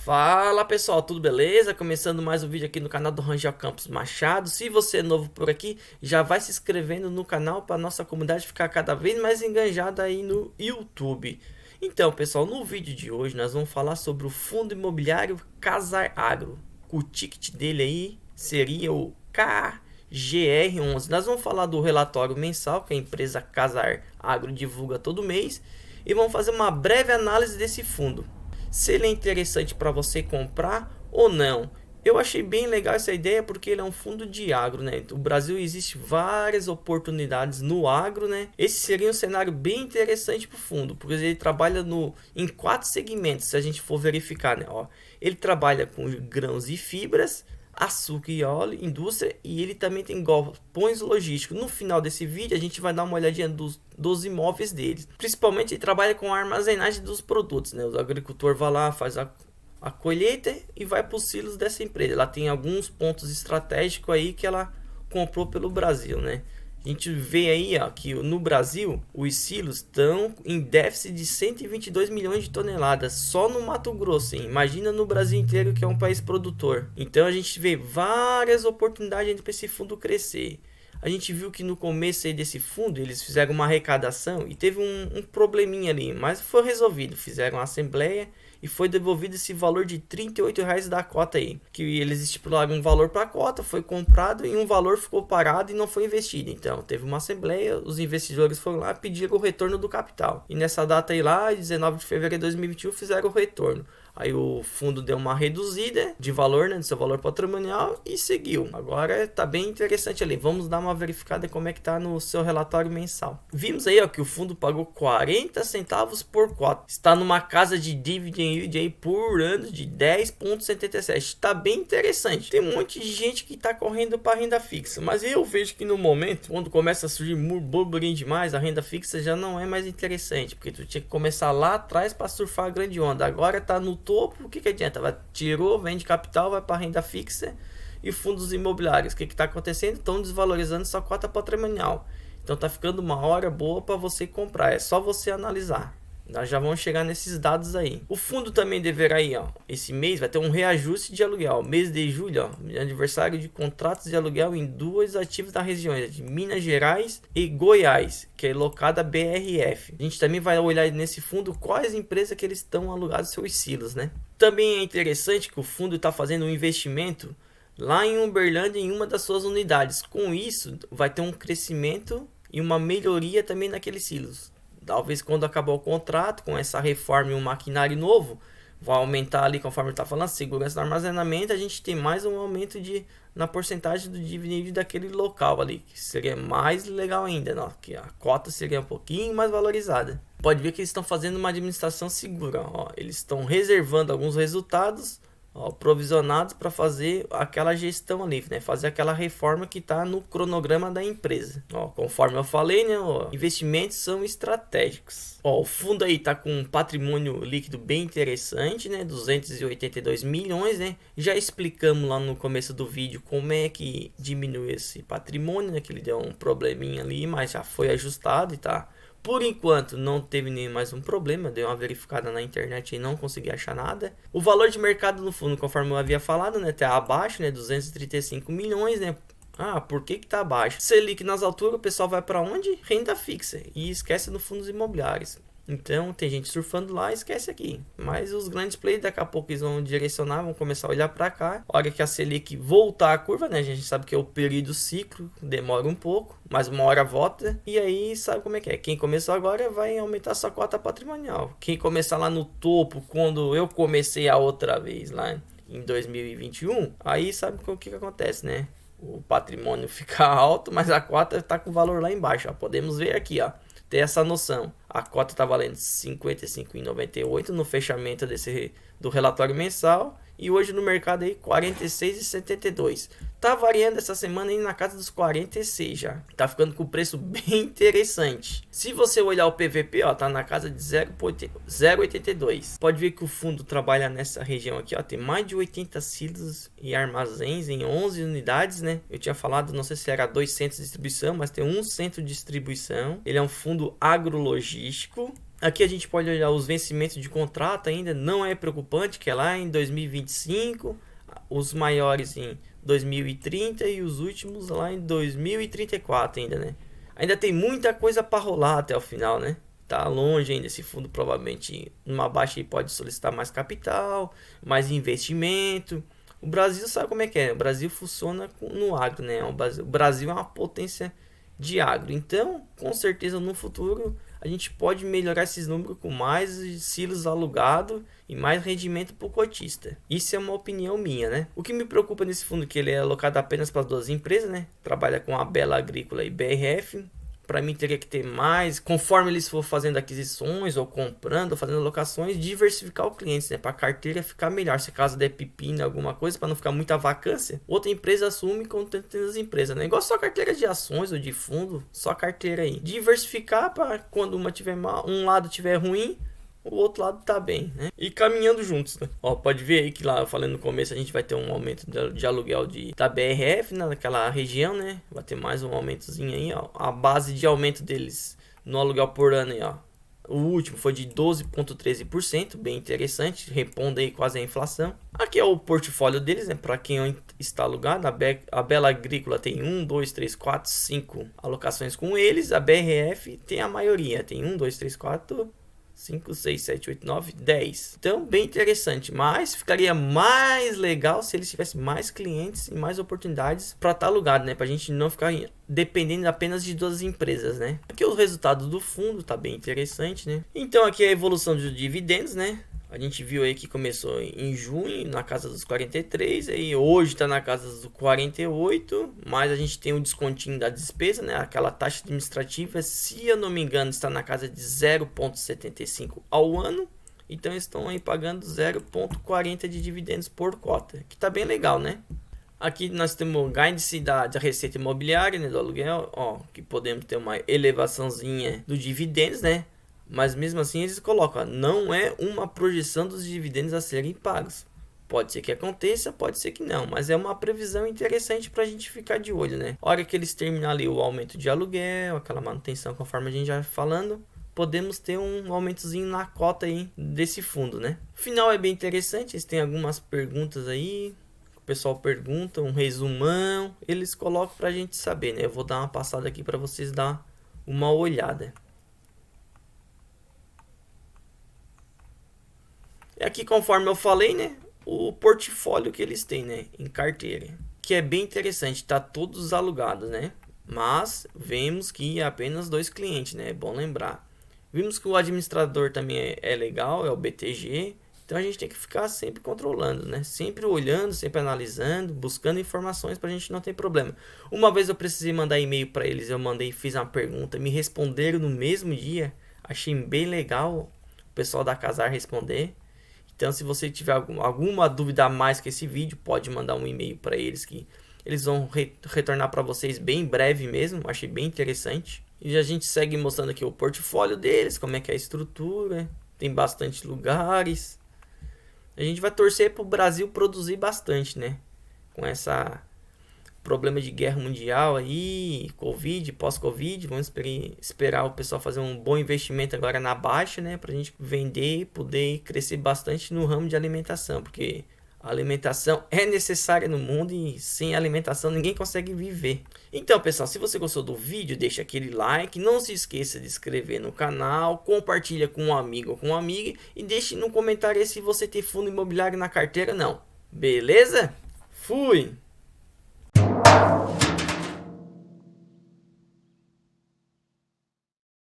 Fala pessoal, tudo beleza? Começando mais um vídeo aqui no canal do Rangel Campos Machado. Se você é novo por aqui, já vai se inscrevendo no canal para nossa comunidade ficar cada vez mais enganjada aí no YouTube. Então pessoal, no vídeo de hoje nós vamos falar sobre o fundo imobiliário Casar Agro. O ticket dele aí seria o KGR11. Nós vamos falar do relatório mensal que a empresa Casar Agro divulga todo mês e vamos fazer uma breve análise desse fundo. Se ele é interessante para você comprar ou não. Eu achei bem legal essa ideia porque ele é um fundo de agro, né? No Brasil existe várias oportunidades no agro, né? Esse seria um cenário bem interessante para o fundo, porque ele trabalha em 4 segmentos, se a gente for verificar, né? Ó, ele trabalha com grãos e fibras, açúcar e óleo, indústria, e ele também tem galpões logísticos. No final desse vídeo a gente vai dar uma olhadinha dos imóveis deles. Principalmente ele trabalha com a armazenagem dos produtos, né? O agricultor vai lá, faz a colheita e vai para os silos dessa empresa. Ela tem alguns pontos estratégicos aí que ela comprou pelo Brasil, né? A gente vê aí ó, que no Brasil os silos estão em déficit de 122 milhões de toneladas só no Mato Grosso, hein? Imagina no Brasil inteiro, que é um país produtor. Então a gente vê várias oportunidades para esse fundo crescer. A gente viu que no começo aí desse fundo eles fizeram uma arrecadação e teve um probleminha ali, mas foi resolvido. Fizeram uma assembleia e foi devolvido esse valor de R$ 38 da cota aí, que eles estipularam um valor para a cota, foi comprado e um valor ficou parado e não foi investido. Então teve uma assembleia, os investidores foram lá e pediram o retorno do capital, e nessa data aí lá, 19 de fevereiro de 2021, fizeram o retorno. Aí o fundo deu uma reduzida de valor, né, do seu valor patrimonial, e seguiu. Agora tá bem interessante ali. Vamos dar uma verificada como é que tá no seu relatório mensal. Vimos aí ó, que o fundo pagou 40 centavos por cota. Está numa casa de dividend yield aí por ano de 10,77. Tá bem interessante. Tem um monte de gente que tá correndo para renda fixa, mas eu vejo que no momento, quando começa a surgir burburinho demais, a renda fixa já não é mais interessante, porque tu tinha que começar lá atrás para surfar a grande onda. Agora tá no topo, o que adianta? Tirou, vende capital, vai para renda fixa e fundos imobiliários. O que está acontecendo? Estão desvalorizando sua cota patrimonial. Então tá ficando uma hora boa para você comprar. É só você analisar. Nós já vamos chegar nesses dados aí. O fundo também deverá ir, ó, esse mês vai ter um reajuste de aluguel. Mês de julho, ó, aniversário de contratos de aluguel em 2 ativos da região de Minas Gerais e Goiás, que é locada BRF. A gente também vai olhar nesse fundo quais empresas que eles estão alugados seus silos, né? Também é interessante que o fundo está fazendo um investimento lá em Uberlândia em uma das suas unidades. Com isso, vai ter um crescimento e uma melhoria também naqueles silos. Talvez quando acabar o contrato, com essa reforma e um maquinário novo, vai aumentar ali, conforme está falando, segurança do armazenamento, a gente tem mais um aumento na porcentagem do dividend daquele local ali, que seria mais legal ainda, não? Que a cota seria um pouquinho mais valorizada. Pode ver que eles estão fazendo uma administração segura, ó. Eles estão reservando alguns resultados, ó, provisionados para fazer aquela gestão ali, né? Fazer aquela reforma que está no cronograma da empresa. Ó, conforme eu falei, né? Ó, investimentos são estratégicos. Ó, o fundo aí tá com um patrimônio líquido bem interessante, né? 282 milhões, né? Já explicamos lá no começo do vídeo como é que diminui esse patrimônio, né? Que ele deu um probleminha ali, mas já foi ajustado e tá. Por enquanto não teve nem mais um problema, dei uma verificada na internet e não consegui achar nada. O valor de mercado no fundo, conforme eu havia falado, né, tá abaixo, né, 235 milhões, né? Ah, por que tá abaixo? Selic nas alturas, o pessoal vai para onde? Renda fixa e esquece no fundos imobiliários. Então tem gente surfando lá e esquece aqui. Mas os grandes players daqui a pouco eles vão direcionar, vão começar a olhar para cá. A hora que a Selic voltar a curva, né? A gente sabe que é o período ciclo, demora um pouco, mas uma hora volta. E aí sabe como é que é. Quem começou agora vai aumentar sua cota patrimonial. Quem começar lá no topo, quando eu comecei a outra vez lá em 2021, aí sabe o que acontece, né? O patrimônio fica alto, mas a cota está com o valor lá embaixo. Ó. Podemos ver aqui, ó. Ter essa noção. A cota está valendo R$ 55,98 no fechamento do relatório mensal. E hoje no mercado aí R$ 46,72. Tá variando essa semana aí na casa dos 46 já. Tá ficando com preço bem interessante. Se você olhar o PVP, ó, tá na casa de 0,82. Pode ver que o fundo trabalha nessa região aqui, ó, tem mais de 80 silos e armazéns em 11 unidades, né? Eu tinha falado, não sei se era 2 centros de distribuição, mas tem um centro de distribuição. Ele é um fundo agrologístico. Aqui a gente pode olhar os vencimentos de contrato ainda, não é preocupante, que é lá em 2025, os maiores em 2030 e os últimos lá em 2034 ainda, né? Ainda tem muita coisa para rolar até o final, né? Tá longe ainda esse fundo, provavelmente numa baixa ele pode solicitar mais capital, mais investimento. O Brasil sabe como é que é, o Brasil funciona no agro, né? O Brasil é uma potência de agro, então com certeza no futuro a gente pode melhorar esses números com mais silos alugados e mais rendimento para o cotista. Isso é uma opinião minha, né? O que me preocupa nesse fundo é que ele é alocado apenas para 2 empresas, né? Trabalha com a Bela Agrícola e BRF. Para mim teria que ter mais, conforme eles for fazendo aquisições ou comprando ou fazendo locações, diversificar o cliente, né? Para a carteira ficar melhor. Se caso der pepino, alguma coisa, para não ficar muita vacância, outra empresa assume com tantas empresas, né? Igual só carteira de ações ou de fundo, só carteira aí. Diversificar para quando uma tiver mal, um lado tiver ruim, o outro lado tá bem, né? E caminhando juntos, né? Ó, pode ver aí que lá eu falei no começo, a gente vai ter um aumento de aluguel da BRF, né, naquela região, né? Vai ter mais um aumentozinho aí, ó. A base de aumento deles no aluguel por ano aí, ó. O último foi de 12,13%, bem interessante, repondo aí quase a inflação. Aqui é o portfólio deles, né? Para quem está alugado, a Bela Agrícola tem 1, 2, 3, 4, 5 alocações com eles. A BRF tem a maioria, tem 1, 2, 3, 4... 5, 6, 7, 8, 9, 10. Então, bem interessante. Mas ficaria mais legal se eles tivessem mais clientes e mais oportunidades para estar alugado, né? Para a gente não ficar dependendo apenas de 2 empresas, né? Aqui o resultado do fundo tá bem interessante, né? Então, aqui é a evolução dos dividendos, né? A gente viu aí que começou em junho na casa dos 43, aí hoje está na casa dos 48, mas a gente tem o descontinho da despesa, né? Aquela taxa administrativa, se eu não me engano, está na casa de 0,75 ao ano. Então estão aí pagando 0,40 de dividendos por cota, que tá bem legal, né? Aqui nós temos o guidance da receita imobiliária, né, do aluguel, ó, que podemos ter uma elevaçãozinha dos dividendos, né? Mas mesmo assim eles colocam, ó, não é uma projeção dos dividendos a serem pagos. Pode ser que aconteça, pode ser que não, mas é uma previsão interessante para a gente ficar de olho, né? A hora que eles terminarem ali o aumento de aluguel, aquela manutenção conforme a gente já falando, podemos ter um aumentozinho na cota aí desse fundo, né? O final é bem interessante, eles têm algumas perguntas aí, o pessoal pergunta, um resumão, eles colocam para a gente saber, né? Eu vou dar uma passada aqui para vocês dar uma olhada. E aqui, conforme eu falei, né, o portfólio que eles têm, né, em carteira, que é bem interessante, tá todos alugados, né? Mas vemos que é apenas 2 clientes, né? É bom lembrar. Vimos que o administrador também é legal, é o BTG. Então a gente tem que ficar sempre controlando, né? Sempre olhando, sempre analisando, buscando informações para a gente não ter problema. Uma vez eu precisei mandar e-mail para eles, eu mandei, fiz uma pergunta, me responderam no mesmo dia. Achei bem legal o pessoal da Casar responder. Então, se você tiver alguma dúvida a mais que esse vídeo, pode mandar um e-mail para eles que eles vão retornar para vocês bem em breve mesmo. Achei bem interessante. E a gente segue mostrando aqui o portfólio deles, como é que é a estrutura. Tem bastante lugares. A gente vai torcer para o Brasil produzir bastante, né? Com essa problema de guerra mundial aí, Covid, pós-Covid, vamos esperar o pessoal fazer um bom investimento agora na baixa, né, pra gente vender e poder crescer bastante no ramo de alimentação, porque a alimentação é necessária no mundo e sem alimentação ninguém consegue viver. Então, pessoal, se você gostou do vídeo, deixa aquele like, não se esqueça de se inscrever no canal, compartilha com um amigo ou com uma amiga e deixe no comentário aí se você tem fundo imobiliário na carteira, não. Beleza? Fui!